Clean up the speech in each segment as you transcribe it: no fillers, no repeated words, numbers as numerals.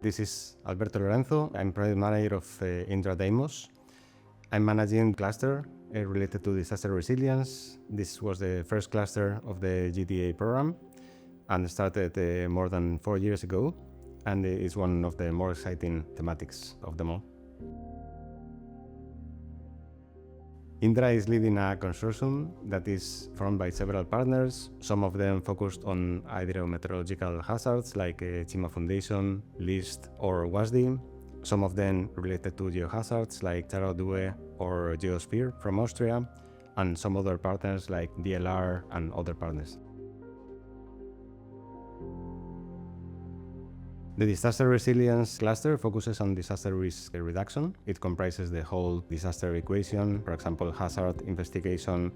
This is Alberto Lorenzo. I'm project manager of Indra. I'm managing cluster related to disaster resilience. This was the first cluster of the GDA program and started more than 4 years ago, and it's one of the more exciting thematics of them all. Indra is leading a consortium that is formed by several partners, some of them focused on hydrometeorological hazards like Chima Foundation, LIST or WASDI, some of them related to geohazards like Due or Geosphere from Austria, and some other partners like DLR and other partners. The disaster resilience cluster focuses on disaster risk reduction. It comprises the whole disaster equation, for example, hazard investigation,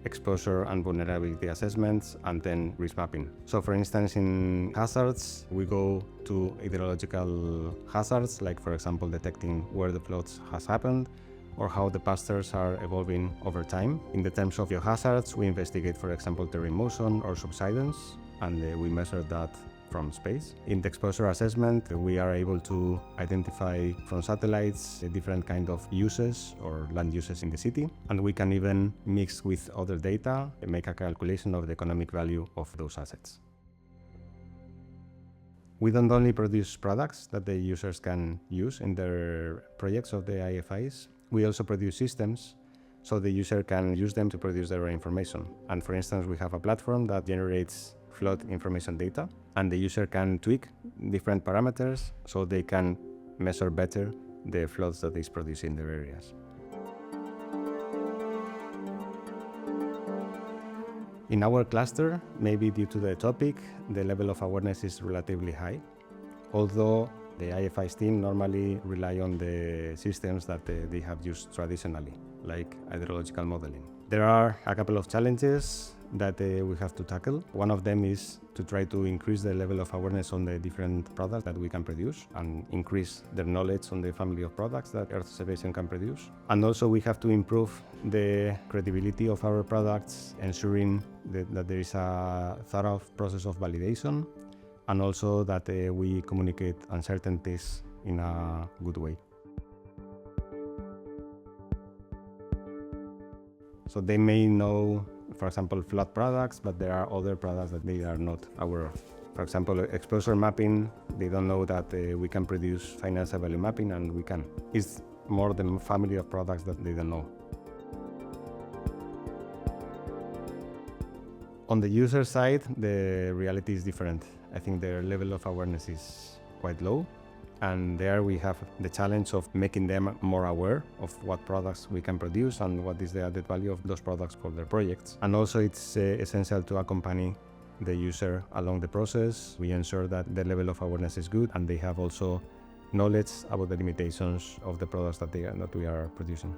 exposure and vulnerability assessments, and then risk mapping. So for instance, in hazards, we go to hydrological hazards, like for example, detecting where the floods has happened or how the pastures are evolving over time. In the terms of geohazards, we investigate, for example, terrain motion or subsidence, and we measure that from space. In the exposure assessment, we are able to identify from satellites different kind of uses or land uses in the city, and we can even mix with other data and make a calculation of the economic value of those assets. We don't only produce products that the users can use in their projects of the IFIs, we also produce systems so the user can use them to produce their own information. And for instance, we have a platform that generates flood information data, and the user can tweak different parameters so they can measure better the floods that is produced in their areas. In our cluster, maybe due to the topic, the level of awareness is relatively high, although the IFIs team normally rely on the systems that they have used traditionally, like hydrological modeling. There are a couple of challenges that we have to tackle. One of them is to try to increase the level of awareness on the different products that we can produce and increase their knowledge on the family of products that Earth observation can produce. And also we have to improve the credibility of our products, ensuring that there is a thorough process of validation, and also that we communicate uncertainties in a good way. So they may know, for example, flood products, but there are other products that they are not aware of. For example, exposure mapping, they don't know that we can produce financial value mapping, and we can. It's more the family of products that they don't know. On the user side, the reality is different. I think their level of awareness is quite low. And there we have the challenge of making them more aware of what products we can produce and what is the added value of those products for their projects. And also it's essential to accompany the user along the process. We ensure that the level of awareness is good and they have also knowledge about the limitations of the products that we are producing.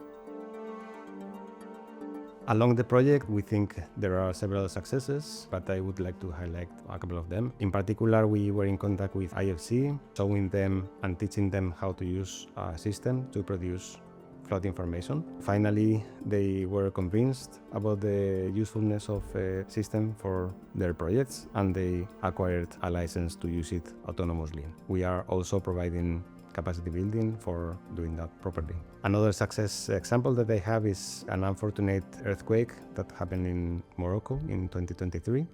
Along the project, we think there are several successes, but I would like to highlight a couple of them. In particular, we were in contact with IFC, showing them and teaching them how to use a system to produce flood information. Finally, they were convinced about the usefulness of a system for their projects, and they acquired a license to use it autonomously. We are also providing capacity building for doing that properly. Another success example that they have is an unfortunate earthquake that happened in Morocco in 2023.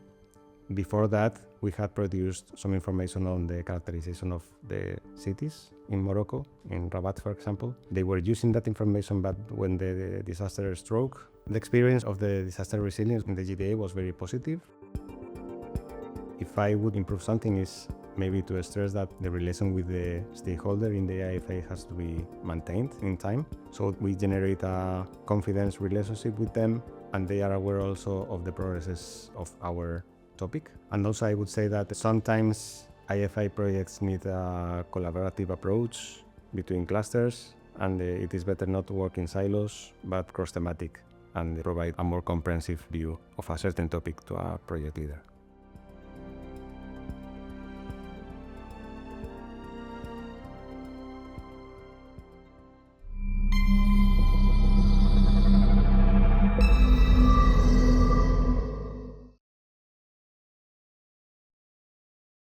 Before that, we had produced some information on the characterization of the cities in Morocco, in Rabat, for example. They were using that information, but when the disaster struck, the experience of the disaster resilience in the GDA was very positive. If I would improve something is maybe to stress that the relation with the stakeholder in the IFA has to be maintained in time. So we generate a confidence relationship with them, and they are aware also of the progresses of our topic. And also I would say that sometimes IFI projects need a collaborative approach between clusters, and it is better not to work in silos, but cross-thematic, and provide a more comprehensive view of a certain topic to a project leader.